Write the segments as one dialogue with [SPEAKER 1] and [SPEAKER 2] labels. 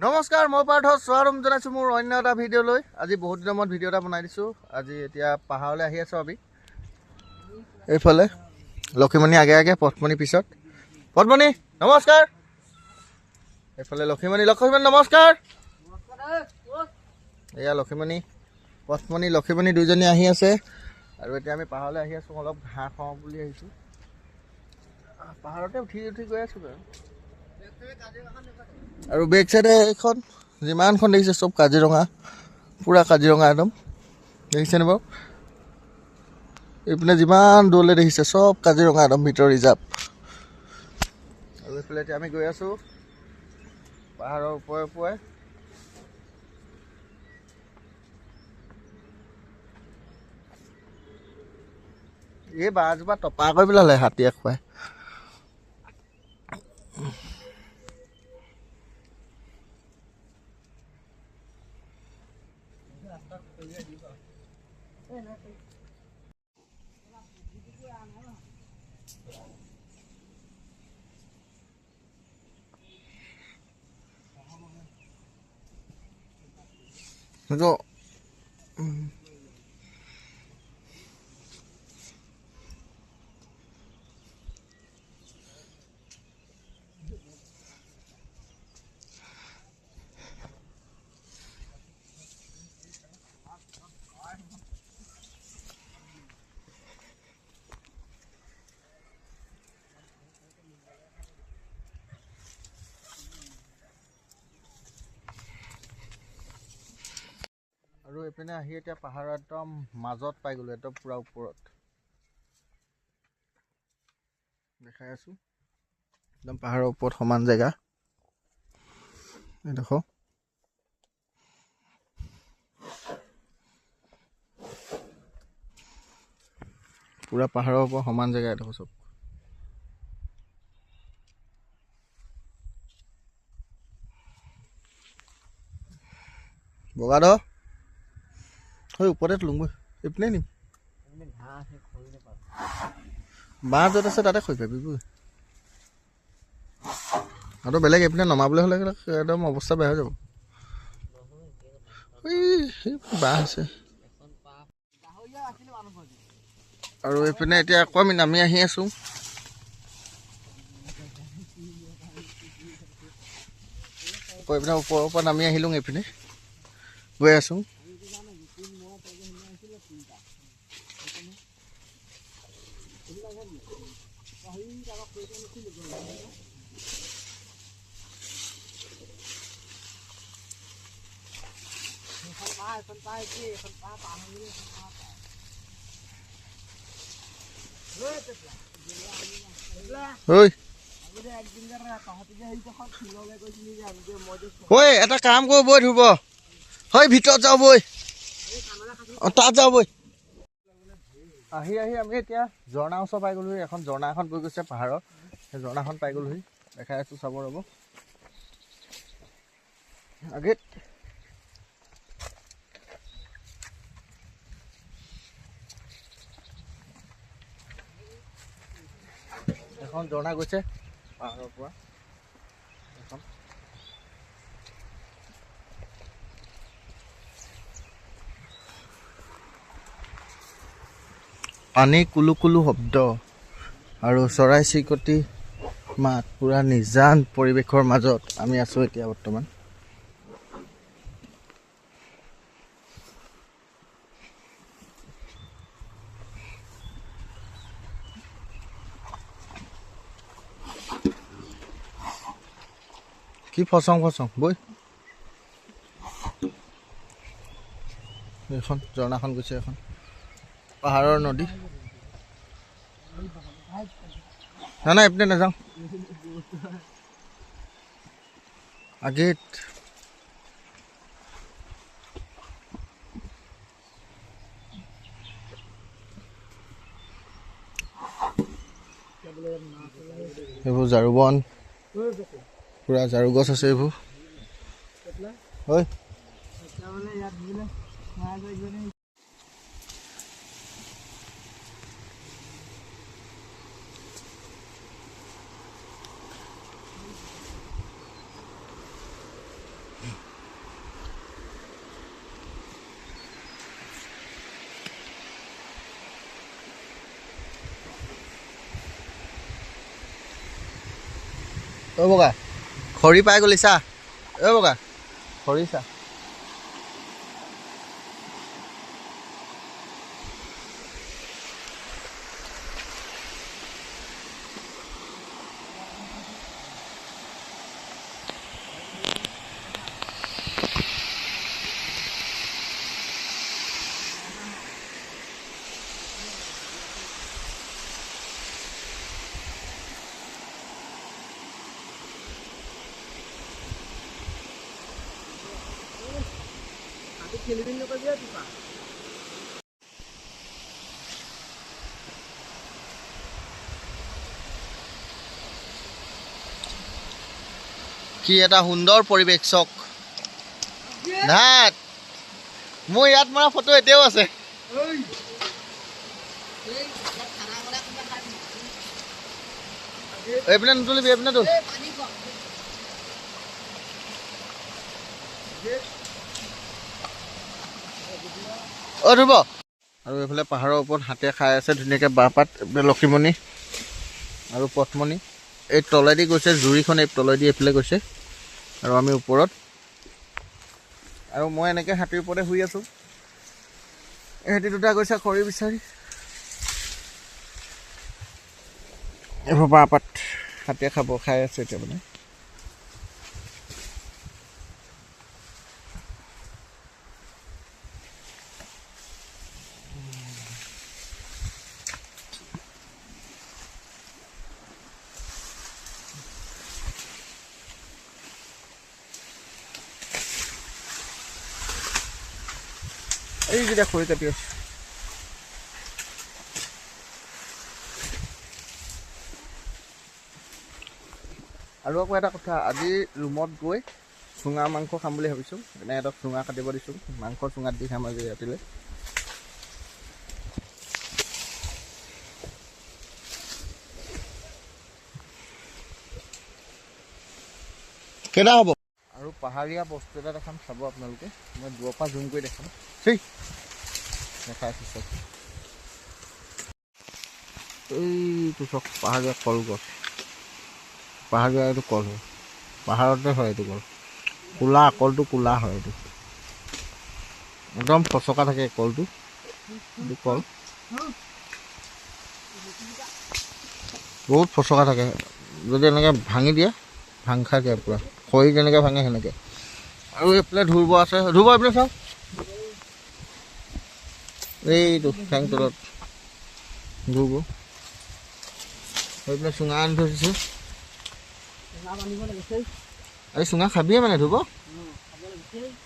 [SPEAKER 1] নমস্কাৰ, মই পাৰ্থ স্বাগতম জনাইছোঁ মোৰ অন্য এটা ভিডিঅ'লৈ। আজি বহুত দিনৰ মূৰত ভিডিঅ' এটা বনাই দিছোঁ। আজি এতিয়া পাহাৰলৈ আহি আছোঁ আমি। এইফালে লক্ষীমণি আগে আগে, পথমণি পিছত। পথমণি নমস্কাৰ। এইফালে লক্ষীমণি নমস্কাৰ। এয়া লক্ষীমণি, পথমণি, লক্ষীমণি দুইজনী আহি আছে। আৰু এতিয়া আমি পাহাৰলৈ আহি আছোঁ। অলপ ঘাঁহ খাওঁ বুলি আহিছোঁ। পাহাৰতে উঠি গৈ আছোঁ বাৰু। আৰু বেক চাইডে এইখন যিমানখন দেখিছে চব কাজিৰঙা, পূৰা কাজিৰঙা একদম দেখিছেনে বাৰু? এইপিনে যিমান দূৰলৈ দেখিছে চব কাজিৰঙা একদম ভিতৰ ৰিজাৰ্ভ। আৰু এইফালে এতিয়া আমি গৈ আছোঁ পাহাৰৰ ওপৰে ওপৰে। এই বাঁহজোপা টপা কৰি পেলালে হাতীয়ে খুৱাই। আৰু এইপিনে আহি এতিয়া পাহাৰৰ একদম মাজত পাই গ'লো, একদম পুৰা ওপৰত দেখাই আছো। একদম পাহাৰৰ ওপৰত সমান জেগা এইডোখৰ। পুৰা পাহাৰৰ ওপৰত সমান জেগা এইডোখৰ চব। বগাদ হয় ওপৰতে তোলোগৈ, এইপিনে নিম। বাঁহ য'ত আছে তাতে খৰি পাবি গৈ। আৰু বেলেগ এইপিনে নমাবলৈ হ'লে একদম অৱস্থা বেয়া হৈ যাব। বাঁহ আছে। আৰু এইপিনে এতিয়া আকৌ আমি নামি আহি আছোঁ। আকৌ এইপিনে ওপৰৰ পৰা নামি আহিলোঁ, এইপিনে গৈ আছোঁ। ঐ এটা কাম কৰো বৈ ধুব, হয় ভিতৰত যাওঁ বৈ, তাত যাওঁ বৈ। আহি আমি এতিয়া ঝৰ্ণা ওচৰ পাই গ'লোহি। এখন ঝৰ্ণা এখন বৈ গৈছে পাহাৰত, সেই ঝৰ্ণাখন পাই গ'লোহি। দেখাই আছোঁ, চাব ৰ'ব। আগেত এখন ঝৰ্ণা গৈছে পাহাৰৰ পৰা। এখন পানী কুলু কুলু শব্দ আৰু চৰাই চিৰিকটি মাত, পুৰা নিজান পৰিৱেশৰ মাজত আমি আছোঁ এতিয়া বৰ্তমান। কি ফচং বৈ। এইখন ঝৰ্ণাখন গৈছে, এখন পাহাৰৰ নদী। নাই এইপিনে নাযাওঁ, আগেত এইবোৰ ঝাৰু বন, পুৰা ঝাৰু গছ আছে এইবোৰ। হয় অ' বগা খৰি পাই গ'লি চা অ' বগা খৰি চা কি এটা সুন্দৰ পৰিৱেশ চক ধাত মোৰ ইয়াত মৰা ফটো এতিয়াও আছে এইপিনে নুতুলিবি এইপিনে তুল অ' ধুব আৰু এইফালে পাহাৰৰ ওপৰত হাতে খাই আছে ধুনীয়াকৈ বাঁহপাত লক্ষীমণি আৰু পথমণি এই তলেদি গৈছে জুৰিখন এই তলেদি এইফালে গৈছে আৰু আমি ওপৰত আৰু মই এনেকৈ হাতীৰ ওপৰতে শুই আছোঁ এহেঁতি দুটা গৈছে খৰি বিচাৰি এইবোৰ বাঁহপাত হাতীয়ে খাই আছে এতিয়া মানে এইকেইটা খৰি কাটি আছে আৰু আকৌ এটা কথা আজি ৰুমত গৈ চুঙা মাংস খাম বুলি ভাবিছোঁ সেইকাৰণে সিহঁতক চুঙা কাটিব দিছোঁ মাংস চুঙাত দি খাম আজি ৰাতিলৈ কেইটা হ'ব আৰু পাহাৰীয়া বস্তু এটা দেখাম চাব আপোনালোকে মই দূৰৰ পৰা জুম কৰি দেখাম দেই দেখাই আছোঁ চব এইটো চব পাহাৰীয়া কলগছ পাহাৰীয়া এইটো কল হয় পাহাৰতে হয় এইটো কল ক'লা কলটো ক'লা হয় এইটো একদম ফচকা থাকে কলটো এইটো কল বহুত ফচকা থাকে যদি এনেকৈ ভাঙি দিয়ে ভাং খাই যায় পূৰা খৰি যেনেকৈ ভাঙে সেনেকৈ আৰু এইফালে ধুব আছে ধুব এইফালে চাওক এইটো ঠেং তলত ধুব এইফালে চুঙা আনি থৈছে আজি চুঙা খাবিয়ে মানে ধুব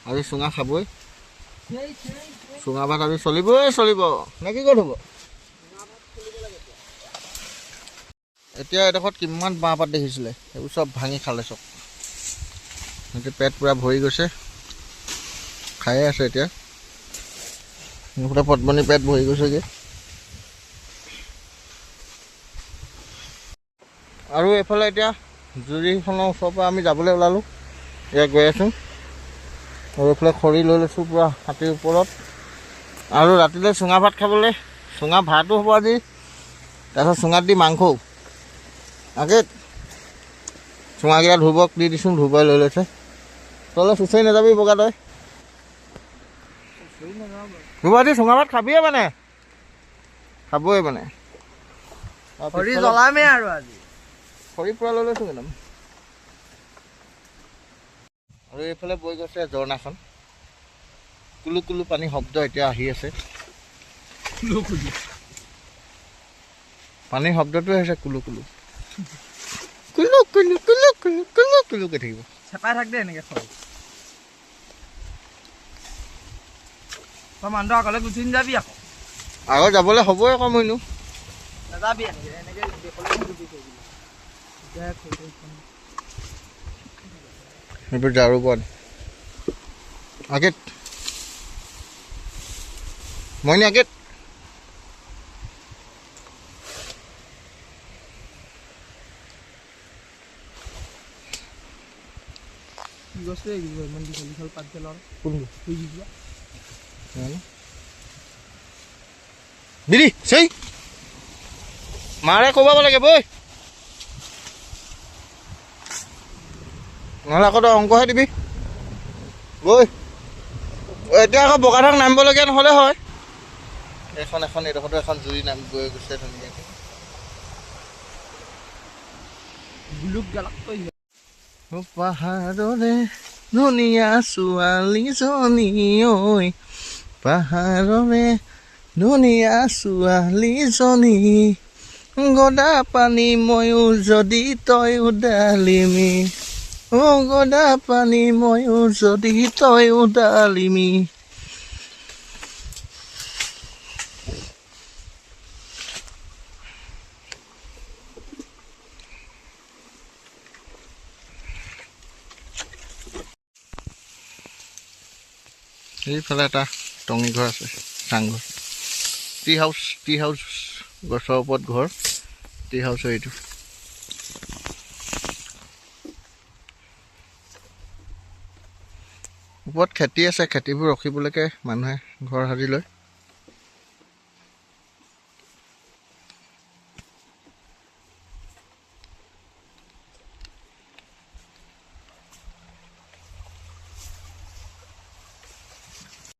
[SPEAKER 1] আজি চুঙা খাবই চুঙা ভাত আজি চলিব নে কি ক'ত হ'ব এতিয়া এডোখৰত কিমান বাঁহপাত দেখিছিলে সেইবোৰ চব ভাঙি খালে চব সিহঁতে পেট পূৰা ভৰি গৈছে খায়ে আছে এতিয়া মুখতে পদ্মনি পেট ভৰি গৈছেগৈ আৰু এইফালে এতিয়া জুৰিখনৰ ওচৰৰ পৰা আমি যাবলৈ ওলালোঁ এতিয়া গৈ আছোঁ আৰু এইফালে খৰি লৈ লৈছোঁ পূৰা হাতীৰ ওপৰত আৰু ৰাতিলৈ চুঙা ভাত খাবলৈ চুঙা ভাতো হ'ব আজি তাৰপিছত চুঙাত দি মাংসও আগে চুঙাকেইটা ধুবক দি দিছোঁ ধুবাই লৈ লৈছে তলে চুচৰি নাযাবি বগা তই ধুব দি চুঙা ভাত খাবিয়ে মানে খাবই মানে খৰি জ্বলামে আৰু আজি খৰি পূৰা লৈ লৈছোঁ একদম আৰু এইফালে বৈ গৈছে ঝৰ্ণাখন কুলু কুলু পানী শব্দ এতিয়া আহি আছে পানীৰ শব্দটোৱে হৈছে কুলু কুলু কুলু কুলু কুলু কুলু কুলু কুলুকৈ থাকিব চেপাই থাক দে এনেকৈ খৰি তই মানুহটো আগলৈ গুচি নাযাবি আকৌ আগত যাবলৈ হ'বই আকৌ মইনো নাযাবি এইবোৰ ঝাৰু বন আগেত মইনি আগেত বিৰি সেই মাৰে ক'ব লাগে বৈ নহ'লে আকৌ তই অংকহে দিবি গৈ এতিয়া আকৌ বোকাধাং নামিবলগীয়া নহ'লে হয় এখন এইডোখৰতো এখন জুৰি নামি গৈ গৈছে ধুনীয়াকৈ পাহাৰৰে ধুনীয়া ছোৱালীজনী ঐ পাহাৰৰে ধুনীয়া ছোৱালীজনী গদা পানী ময়ো যদি তই উদালিমি গদা পানী ময়ো যদি তই উদালিমি এইফালে এটা টঙি ঘৰ আছে চাংঘৰ টি হাউচ গছৰ ওপৰত ঘৰ টি হাউচৰ এইটো ওপৰত খেতি আছে খেতিবোৰ ৰখিবলৈকে মানুহে ঘৰ সাজি লয়